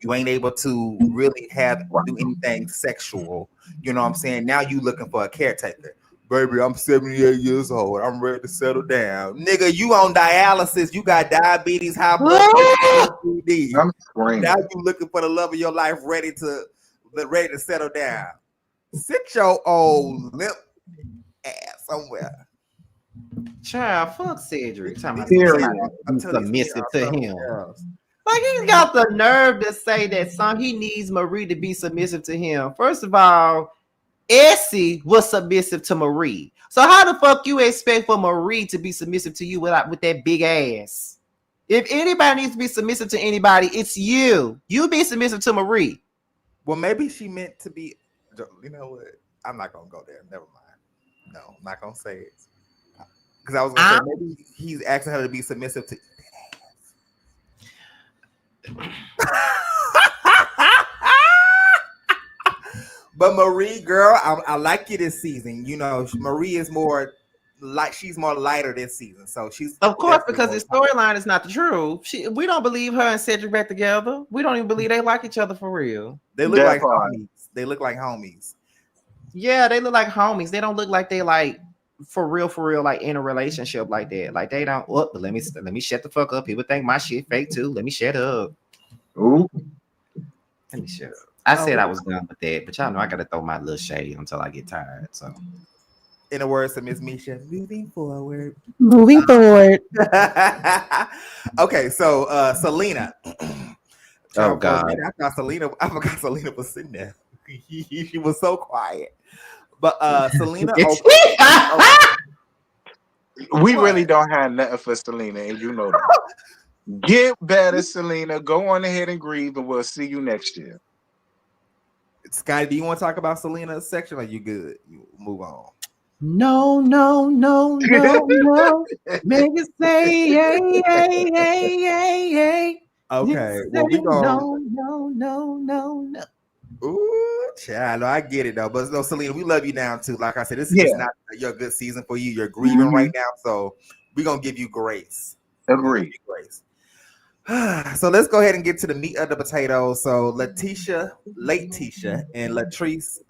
You ain't able to really do anything sexual. You know what I'm saying? Now you looking for a caretaker. Baby, I'm 78 years old. I'm ready to settle down. Nigga, you on dialysis. You got diabetes, high blood pressure. I'm screaming. Now you looking for the love of your life, ready to settle down. Sit your old limp ass somewhere. Child, fuck Cedric. I'm submissive to him. Like he's got the nerve to say that he needs Marie to be submissive to him. First of all, Essie was submissive to Marie. So how the fuck you expect for Marie to be submissive to you with that big ass? If anybody needs to be submissive to anybody, it's you. You be submissive to Marie. Well, maybe she meant to be. You know what? I'm not gonna go there. Never mind. No, I'm not gonna say it because I was gonna say maybe he's asking her to be submissive to. But Marie, girl, I like you this season. You know, Marie is more like she's more lighter this season. So she's of course because the storyline is not the truth. We don't believe her and Cedric back together. We don't even believe they like each other for real. They look like homies. They look like homies. Yeah, they look like homies. They don't look like they like for real, like in a relationship like that. Like they don't. But let me shut the fuck up. People think my shit fake too. Let me shut up. Ooh. Let me shut up. I said I was done with that, but y'all know I gotta throw my little shade until I get tired. So, in the words of Miss Misha, moving forward. moving forward. Okay, so Selena. Oh Child, for a God. minute, I forgot Selena was sitting there. She was so quiet. But Selena, We What? really don't have nothing for Selena, and you know that. Get better, Selena. Go on ahead and grieve, and we'll see you next year. Scotty, do you want to talk about Selena's section? Or you good? You move on. No, no, no, no, no. Make it say, hey, hey, hey, hey, hey. Okay, Say, well we go. no, no, no, no, no. Ooh, child, I get it though. But no, Selena, we love you now too. Like I said, this is Yeah. just not your good season for you. You're grieving right now, so we're gonna give you grace. Agree. Grace. So let's go ahead and get to the meat of the potatoes. So late Tisha, and Latrice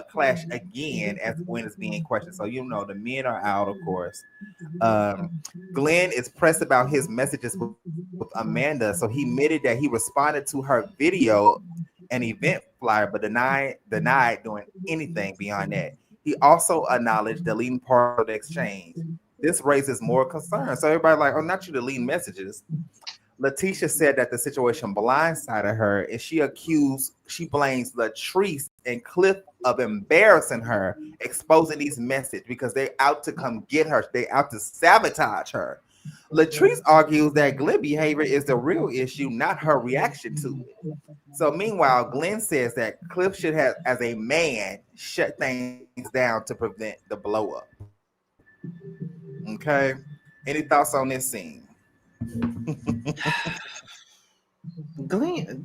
clash again as when it's being questioned. So you know the men are out, of course. Glenn is pressed about his messages with Amanda, so he admitted that he responded to her video and event flyer, but denied doing anything beyond that. He also acknowledged deleting part of the exchange. This raises more concern. So everybody like, oh, not you deleting messages. Letitia said that the situation blindsided her, and she blames Latrice and Cliff of embarrassing her, exposing these messages because they out to come get her. They out to sabotage her. Latrice argues that Glenn behavior is the real issue, not her reaction to it. So meanwhile, Glenn says that Cliff should have, as a man, shut things down to prevent the blow up. Okay. Any thoughts on this scene? Glenn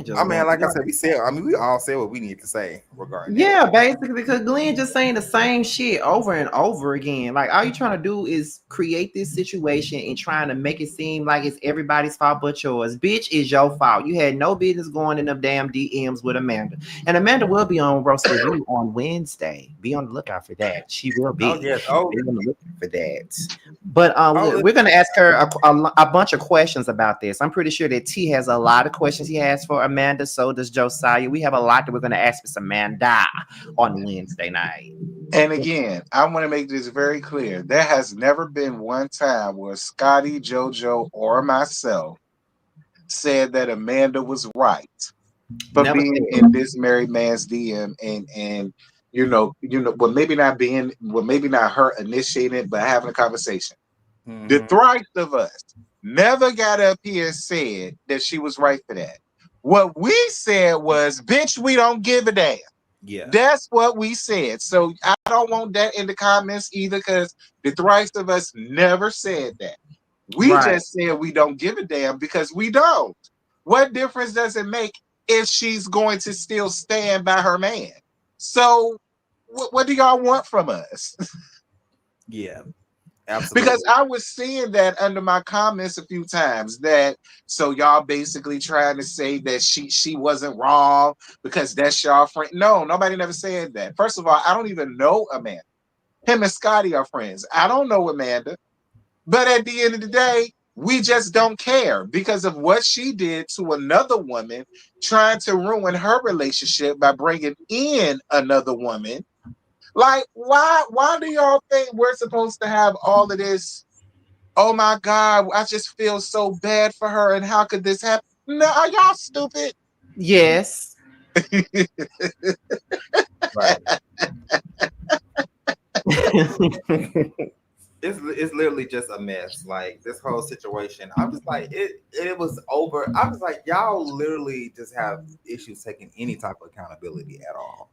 just. I mean, like I said, we all said what we need to say regarding that. Yeah, basically, because Glenn just saying the same shit over and over again. Like, all you trying to do is create this situation and trying to make it seem like it's everybody's fault but yours. Bitch, it's your fault. You had no business going in them damn DMs with Amanda. And Amanda will be on Roast Review on Wednesday. Be on the lookout for that. She will be. Oh, yes. Oh, be on the lookout for that. But we're going to ask her a bunch of questions about this. I'm pretty sure that T has a lot of questions he has for Amanda. So does Josiah. We have a lot that we're going to ask Miss Amanda on Wednesday night. And again, I want to make this very clear. There has never been one time where Scotty, JoJo, or myself said that Amanda was right for being in this married man's DM and well, maybe not her initiating it, but having a conversation. Mm-hmm. The thrice of us never got up here and said that she was right for that. What we said was, bitch, we don't give a damn. Yeah, that's what we said. So I don't want that in the comments either, because the thrice of us never said that. We just said we don't give a damn because we don't. What difference does it make if she's going to still stand by her man? So what do y'all want from us? Yeah. Absolutely. Because I was seeing that under my comments a few times, that so y'all basically trying to say that she wasn't wrong because that's y'all friend. No, nobody never said that. First of all, I don't even know Amanda. Him and Scotty are friends. I don't know Amanda. But at the end of the day, we just don't care because of what she did to another woman, trying to ruin her relationship by bringing in another woman. Like, why do y'all think we're supposed to have all of this? Oh my God, I just feel so bad for her. And how could this happen? No, are y'all stupid? Yes. Right. It's literally just a mess. Like this whole situation, I'm just like it was over. I was like, y'all literally just have issues taking any type of accountability at all.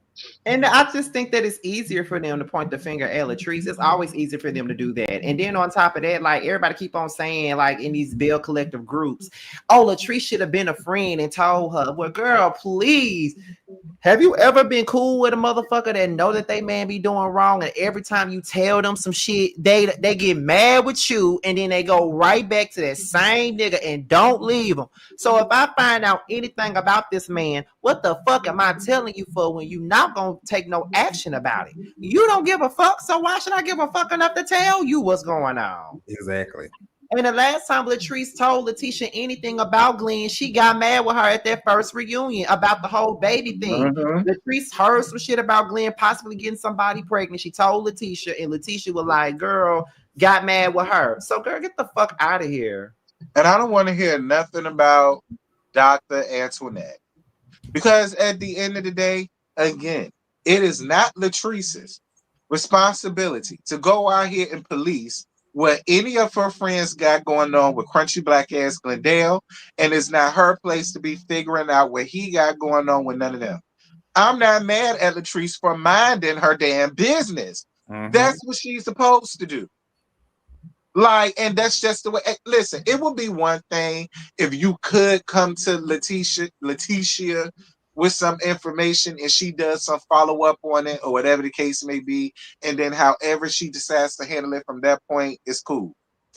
And I just think that it's easier for them to point the finger at Latrice. It's always easier for them to do that. And then on top of that, like everybody keep on saying, like in these Bell Collective groups, oh, Latrice should have been a friend and told her, well, girl, please. Have you ever been cool with a motherfucker that know that they man be doing wrong, and every time you tell them some shit, they get mad with you, and then they go right back to that same nigga and don't leave him. So if I find out anything about this man, what the fuck am I telling you for when you not gonna take no action about it? You don't give a fuck, so why should I give a fuck enough to tell you what's going on? Exactly. And the last time Latrice told Letitia anything about Glenn, she got mad with her at that first reunion about the whole baby thing. Latrice heard some shit about Glenn possibly getting somebody pregnant. She told Letitia, and Letitia was like, girl, got mad with her. So, girl, get the fuck out of here. And I don't want to hear nothing about Dr. Antoinette. Because at the end of the day, again, it is not Latrice's responsibility to go out here and police what any of her friends got going on with crunchy black ass Glendale, and it's not her place to be figuring out what he got going on with none of them. I'm not mad at Latrice for minding her damn business. That's what she's supposed to do. Like, and that's just the way. Listen, it would be one thing if you could come to Letitia with some information and she does some follow up on it or whatever the case may be, and then however she decides to handle it from that point is cool,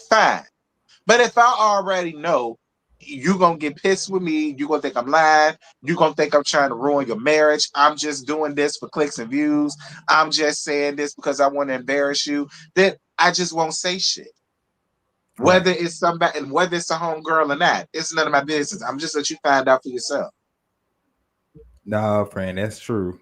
fine. But if I already know you're gonna get pissed with me, you're gonna think I'm lying, you're gonna think I'm trying to ruin your marriage, I'm just doing this for clicks and views, I'm just saying this because I want to embarrass you, then I just won't say shit. Whether it's somebody and whether it's a homegirl or not, it's none of my business. I'm just let you find out for yourself. No, friend, that's true.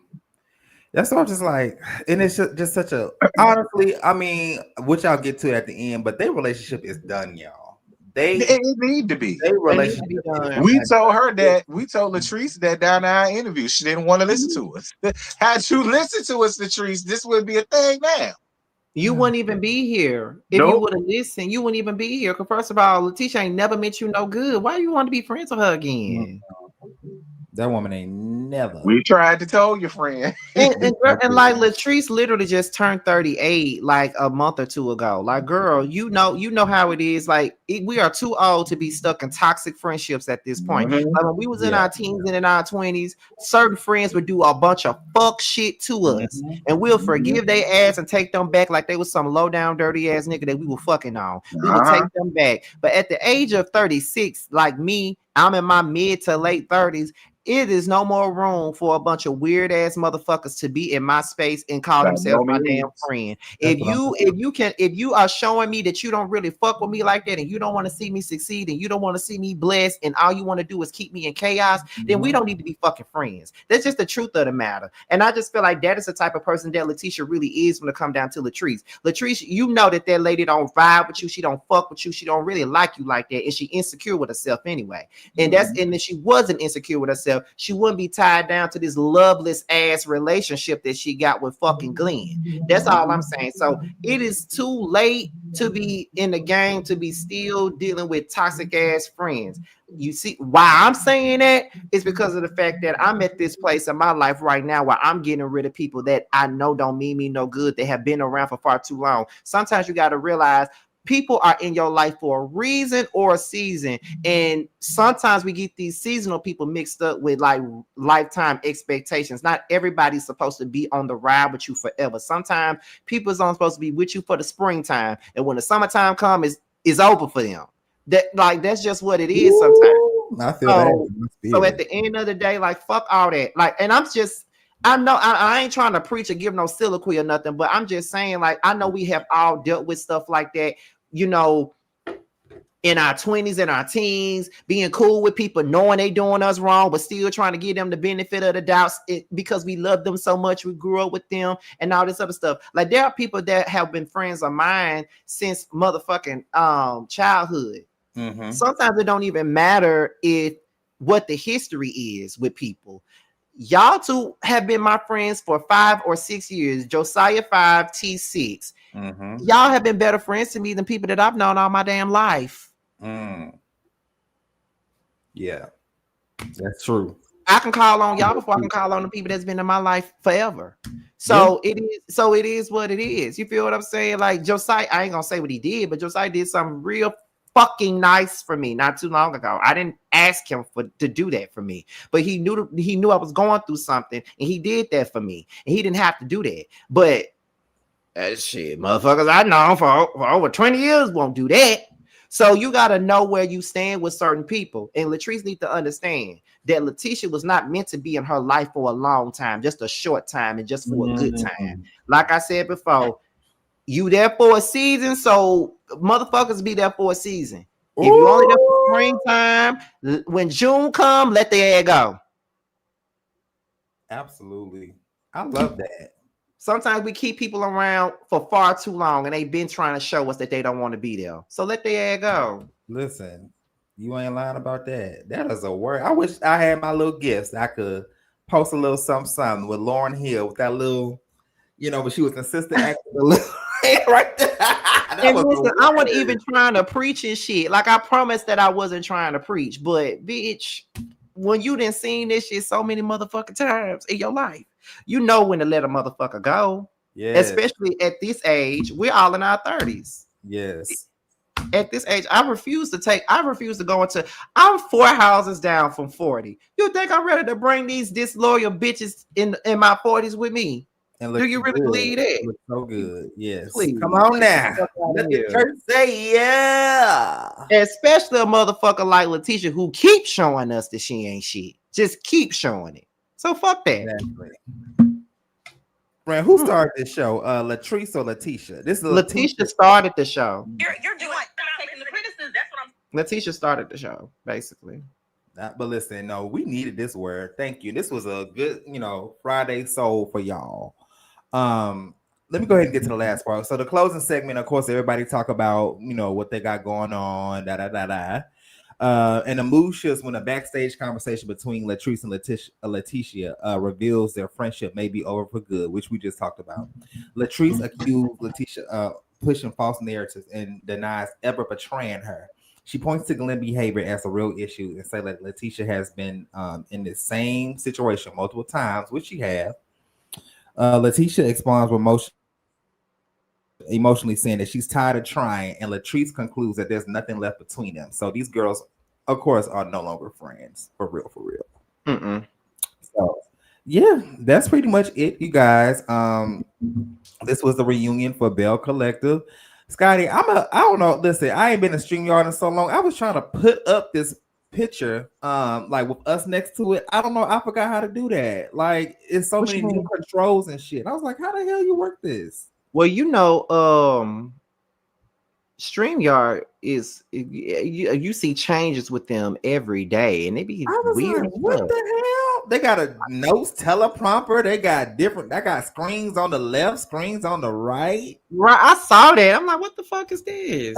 That's what I'm just like, and it's just such a honestly, I mean, which I'll get to at the end, but their relationship is done, y'all. It need to be. Their relationship is done. We told Latrice that down in our interview. She didn't want to listen to us. Had you listened to us, Latrice, this would be a thing now. You wouldn't even be here if you would have listened. You wouldn't even be here. Because first of all, Letitia ain't never meant you no good. Why you want to be friends with her again? That woman ain't never. We tried to tell your friend. and like Latrice literally just turned 38 like a month or two ago. Like, girl, you know how it is. Like, we are too old to be stuck in toxic friendships at this point. Like, when we was in our teens and in our 20s, certain friends would do a bunch of fuck shit to us, and we'll forgive their ass and take them back like they was some low down dirty ass nigga that we were fucking on. We would take them back. But at the age of 36, like me, I'm in my mid to late 30s. It is no more room for a bunch of weird ass motherfuckers to be in my space and call themselves my damn friend. If you are showing me that you don't really fuck with me like that, and you don't want to see me succeed, and you don't want to see me blessed, and all you want to do is keep me in chaos, then we don't need to be fucking friends. That's just the truth of the matter. And I just feel like that is the type of person that Letitia really is when it come down to Latrice. Latrice, you know that lady don't vibe with you, she don't fuck with you, she don't really like you like that, and she insecure with herself anyway. And if she wasn't insecure with herself, she wouldn't be tied down to this loveless ass relationship that she got with fucking Glenn. That's all I'm saying. So it is too late to be in the game to be still dealing with toxic ass friends. You see why I'm saying that is because of the fact that I'm at this place in my life right now where I'm getting rid of people that I know don't mean me no good. They have been around for far too long. Sometimes you got to realize people are in your life for a reason or a season, and sometimes we get these seasonal people mixed up with like lifetime expectations. Not everybody's supposed to be on the ride with you forever. Sometimes people are supposed to be with you for the springtime, and when the summertime comes, it's over for them. That's just what it is. Sometimes I feel that. So at the end of the day, like, fuck all that. Like, and I know I ain't trying to preach or give no soliloquy or nothing, but I'm just saying, like, I know we have all dealt with stuff like that, you know, in our 20s and our teens, being cool with people, knowing they doing us wrong, but still trying to give them the benefit of the doubt because we love them so much, we grew up with them and all this other stuff. Like, there are people that have been friends of mine since motherfucking childhood. Sometimes it don't even matter what the history is with people. Y'all two have been my friends for 5 or 6 years. Josiah 5, T6. Y'all have been better friends to me than people that I've known all my damn life. Yeah, that's true. I can call on y'all before I can call on the people that's been in my life forever. So it is what it is. You feel what I'm saying? Like, Josiah, I ain't gonna say what he did, but Josiah did something real fucking nice for me not too long ago. I didn't ask him to do that for me, but he knew I was going through something, and he did that for me, and he didn't have to do that. But shit, motherfuckers I know for over 20 years won't do that. So you got to know where you stand with certain people, and Latrice needs to understand that Letitia was not meant to be in her life for a long time, just a short time and just for a good time. Like I said before, You there for a season, so motherfuckers be there for a season. If you only there for springtime, when June come, let the air go. Absolutely. I love that. Sometimes we keep people around for far too long, and they've been trying to show us that they don't want to be there. So let the air go. Listen, you ain't lying about that. That is a word. I wish I had my little gifts. I could post a little something with Lauryn Hill with that little, when she was consistent acting a little right there. And listen, I wasn't even trying to preach and shit. Like I promised that I wasn't trying to preach, but bitch, when you done seen this shit so many motherfucking times in your life, you know when to let a motherfucker go. Yeah. Especially at this age, we're all in our 30s. Yes. At this age, I refuse to go into. I'm 4 houses down from 40. You think I'm ready to bring these disloyal bitches in my 40s with me? And do you really believe that? Look so good. Yes. Please. Come on now. Let the church say yeah. Especially a motherfucker like Letitia who keeps showing us that she ain't shit. Just keep showing it. So fuck that. Exactly. Friend, who started this show? Latrice or Letitia? This is Letitia started the show. You're doing taking the criticism. That's what I'm. Letitia started the show, basically. But listen, no, we needed this word. Thank you. This was a good, Friday soul for y'all. Let me go ahead and get to the last part. So the closing segment, of course, everybody talk about, what they got going on, and the mood shifts when a backstage conversation between Latrice and Letitia reveals their friendship may be over for good, which we just talked about. Latrice accused Letitia pushing false narratives and denies ever betraying her. She points to Glenn behavior as a real issue and say that Letitia has been in the same situation multiple times, which she has. Letitia expounds emotionally saying that she's tired of trying, and Latrice concludes that there's nothing left between them. So these girls, of course, are no longer friends. For real. So yeah, that's pretty much it, you guys. This was the reunion for Bell Collective. Scotty, I don't know. Listen, I ain't been in StreamYard in so long. I was trying to put up this picture, like with us next to it. I don't know. I forgot how to do that. Like, it's so many new controls and shit. I was like, how the hell you work this? Well, StreamYard is you see changes with them every day, and they be weird. Like, what the hell? They got a notes teleprompter. They got screens on the left, screens on the right. Right, I saw that. I'm like, what the fuck is this?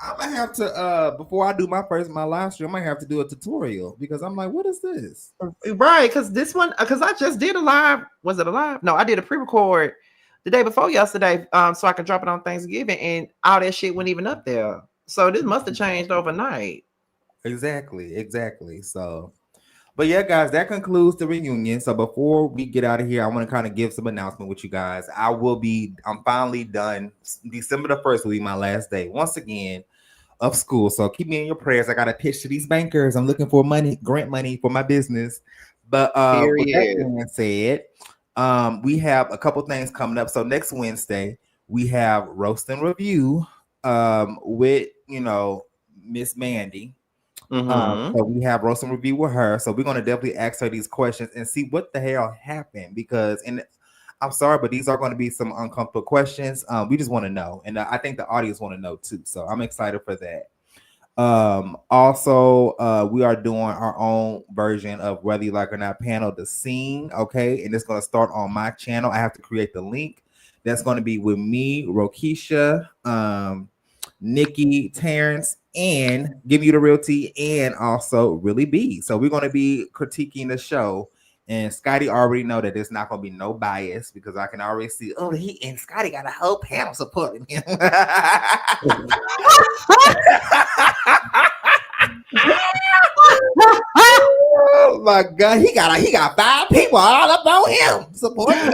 I'm gonna have to before I do my live stream, I might have to do a tutorial because I'm like, what is this? Right, because I just did a live. Was it a live? No, I did a pre-record the day before yesterday, so I could drop it on Thanksgiving, and all that shit wasn't even up there. So this must have changed overnight. Exactly. So, but yeah, guys, that concludes the reunion. So before we get out of here, I want to kind of give some announcement with you guys. I'm finally done. December the 1st will be my last day once again of school. So keep me in your prayers. I got to pitch to these bankers. I'm looking for grant money for my business. But with that being said, we have a couple things coming up. So next Wednesday, we have Roast and Review with, Miss Mandy. So we have Roast and Review with her. So we're going to definitely ask her these questions and see what the hell happened, because, and I'm sorry, but these are going to be some uncomfortable questions. We just want to know. And I think the audience want to know too. So I'm excited for that. Also, we are doing our own version of Whether You Like or Not panel, The Scene. Okay. And it's going to start on my channel. I have to create the link. That's going to be with me, Rokisha, Nikki, Terrence, and Give You the Real Tea, and also Really B. So we're going to be critiquing the show, and Scotty already know that there's not going to be no bias, because I can already see, he and Scotty got a whole panel supporting him. Oh my God, he got 5 people all up on him supporting him.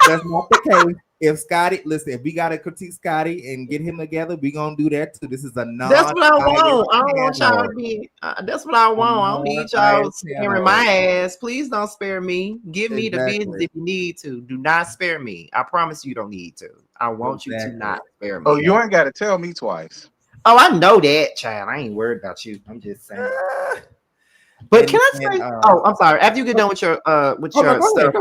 That's not the case. If we gotta critique Scotty and get him together, we gonna do that too. This is a non. That's what I want. I don't want y'all to be. That's what I want. I don't need y'all sparing my ass. Please don't spare me. Give me the business if you need to. Do not spare me. I promise you don't need to. I want you to not spare me. Oh, you ain't got to tell me twice. Oh, I know that, child. I ain't worried about you. I'm just saying. But can I say? I'm sorry. After you get done with your stuff,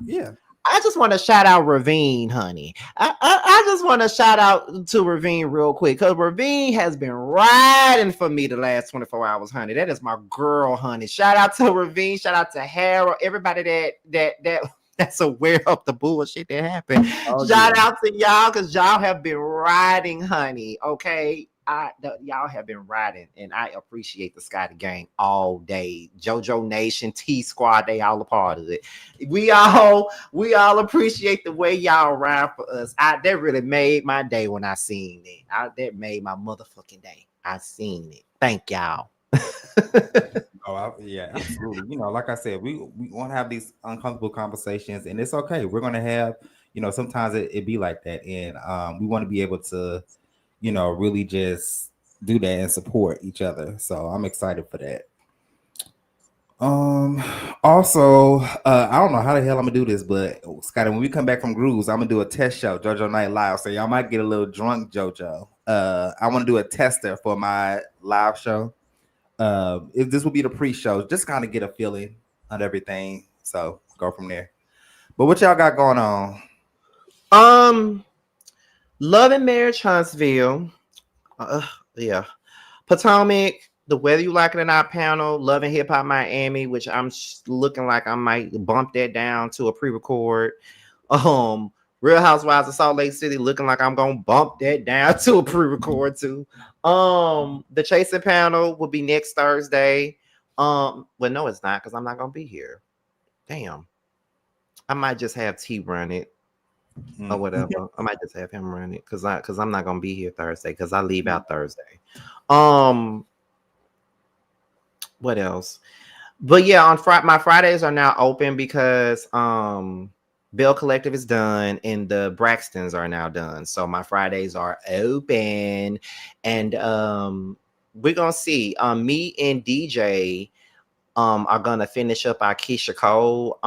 yeah. I just want to shout out Ravine, honey. I just want to shout out to Ravine real quick because Ravine has been riding for me the last 24 hours, honey. That is my girl, honey. Shout out to Ravine. Shout out to Harold. Everybody that's aware of the bullshit that happened. Shout out to y'all because y'all have been riding, honey. Okay. Y'all have been riding, and I appreciate the Scotty gang all day. JoJo Nation, T Squad, they all a part of it. We all appreciate the way y'all ride for us. That really made my day when I seen it. That made my motherfucking day. I seen it. Thank y'all. Yeah, absolutely. You know, like I said, we want to have these uncomfortable conversations, and it's okay. We're gonna have, you know, sometimes it be like that, and we want to be able to, you know, really just do that and support each other. So I'm excited for that. Also, I don't know how the hell I'm gonna do this, but Scotty, when we come back from Grooves, I'm gonna do a test show, JoJo Night Live. So y'all might get a little drunk, JoJo. I want to do a tester for my live show. If this will be the pre-show, just kind of get a feeling on everything. So go from there. But what y'all got going on? Love and Marriage Huntsville. Yeah. Potomac, the Whether You Like It or Not panel, Love and Hip Hop Miami, which I'm looking like I might bump that down to a pre-record. Real Housewives of Salt Lake City, looking like I'm gonna bump that down to a pre-record too. The Chasing panel will be next Thursday. Well, no, it's not because I'm not gonna be here. Damn. I might just have T run it. Or whatever. I might just have him run it because I'm not gonna be here Thursday because I leave out Thursday. What else? But yeah, on my Fridays are now open because Bell Collective is done and the Braxtons are now done. So my Fridays are open, and we're gonna see. Me and DJ are gonna finish up our Keisha Cole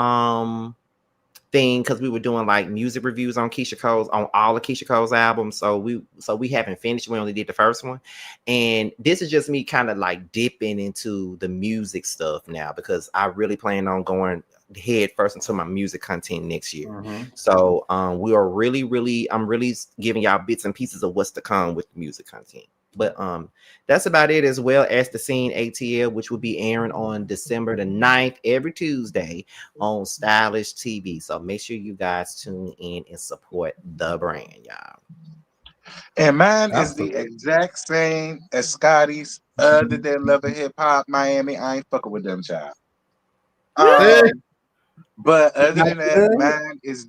thing because we were doing like music reviews on Keisha Cole's on all of Keisha Cole's albums. So we haven't finished. We only did the first one, and this is just me kind of like dipping into the music stuff now because I really plan on going head first into my music content next year. So we are really I'm really giving y'all bits and pieces of what's to come with the music content. But that's about it, as well as the Scene ATL, which will be airing on December the 9th every Tuesday on Stylish TV. So make sure you guys tune in and support the brand, y'all. And mine is the exact same as Scotty's, other than Love and Hip Hop Miami. I ain't fucking with them, child. But other than that, mine is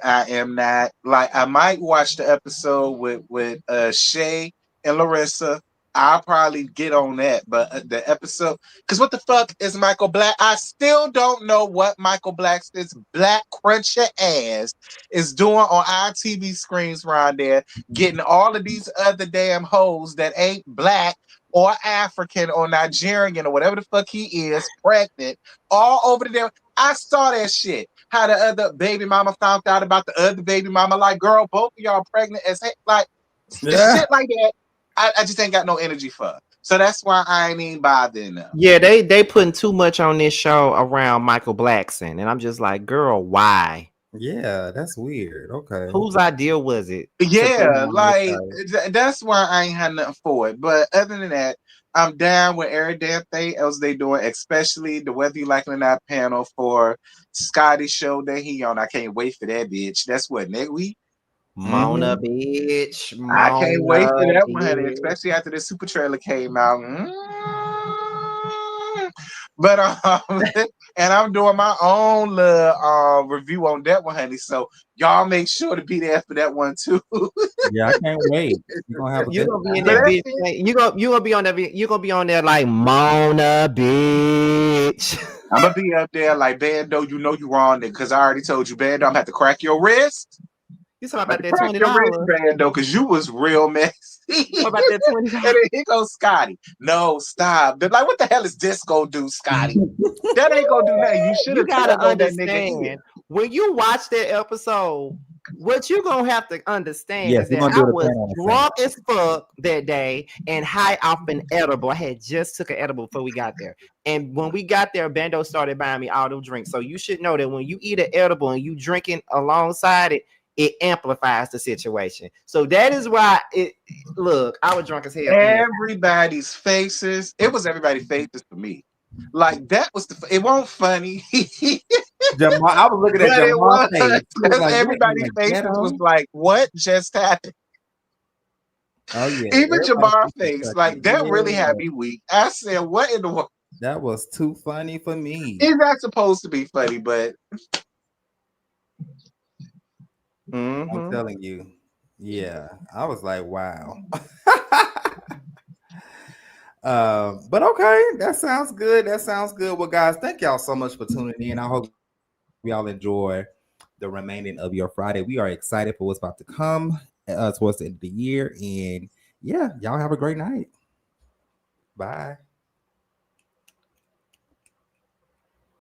I am not, like, I might watch the episode with Shay and Larissa. I'll probably get on that, but the episode, because what the fuck is Michael Black? I still don't know what Michael Black's this black cruncher ass is doing on our TV screens around there, getting all of these other damn hoes that ain't black or African or Nigerian or whatever the fuck he is, pregnant, all over there. I saw that shit. How the other baby mama found out about the other baby mama. Like, girl, both of y'all pregnant as heck. Like, shit like that. I just ain't got no energy for. So that's why I ain't even bothering them. Yeah, they putting too much on this show around Michael Blackson, and I'm just like, girl, why? Yeah, that's weird. Okay, whose idea was it? Yeah, like that's why I ain't had nothing for it. But other than that, I'm down with every damn thing else they doing, especially the Whether You Like It or Not panel for Scotty's show that he on. I can't wait for that bitch. That's what, next week? Mona, bitch. Mona, I can't wait for that one, honey, especially after the super trailer came out. But and I'm doing my own little review on that one, honey. So y'all make sure to be there for that one too. Yeah, I can't wait. You're gonna be in that bitch. You gonna be on that. You gonna be on there like Mona, bitch. I'm gonna be up there like Bando. You know you wrong there because I already told you, Bando. I'm gonna have to crack your wrist. You talking about that $20, Bando? Because you was real messy. What about that $20? And then here goes Scotty. No, stop. They're like, what the hell is this gonna do, Scotty? That ain't gonna do nothing. You should have gotta understand when you watch that episode. What you gonna have to understand Yes, is we're that gonna do I the was plan on the drunk as fuck that day and high off an edible. I had just took an edible before we got there. And when we got there, Bando started buying me all them drinks. So you should know that when you eat an edible and you drinking alongside it, it amplifies the situation. So that is why it look, I was drunk as hell. Everybody's faces. It was everybody's faces for me. Like that was it wasn't funny. Jamal, I was looking at But it Jamal's was. face. He was like, Everybody's "What in the faces ghetto?" was like, what just happened? Oh yeah, Even everybody's Jamar's face face, was like that really yeah. had me weak. I said, what in the world? That was too funny for me. Is that supposed to be funny? But I'm telling you. Yeah, I was like, wow. But okay, that sounds good. That sounds good. Well, guys, thank y'all so much for tuning in. I hope y'all enjoy the remaining of your Friday. We are excited for what's about to come towards the end of the year. And yeah, y'all have a great night. Bye.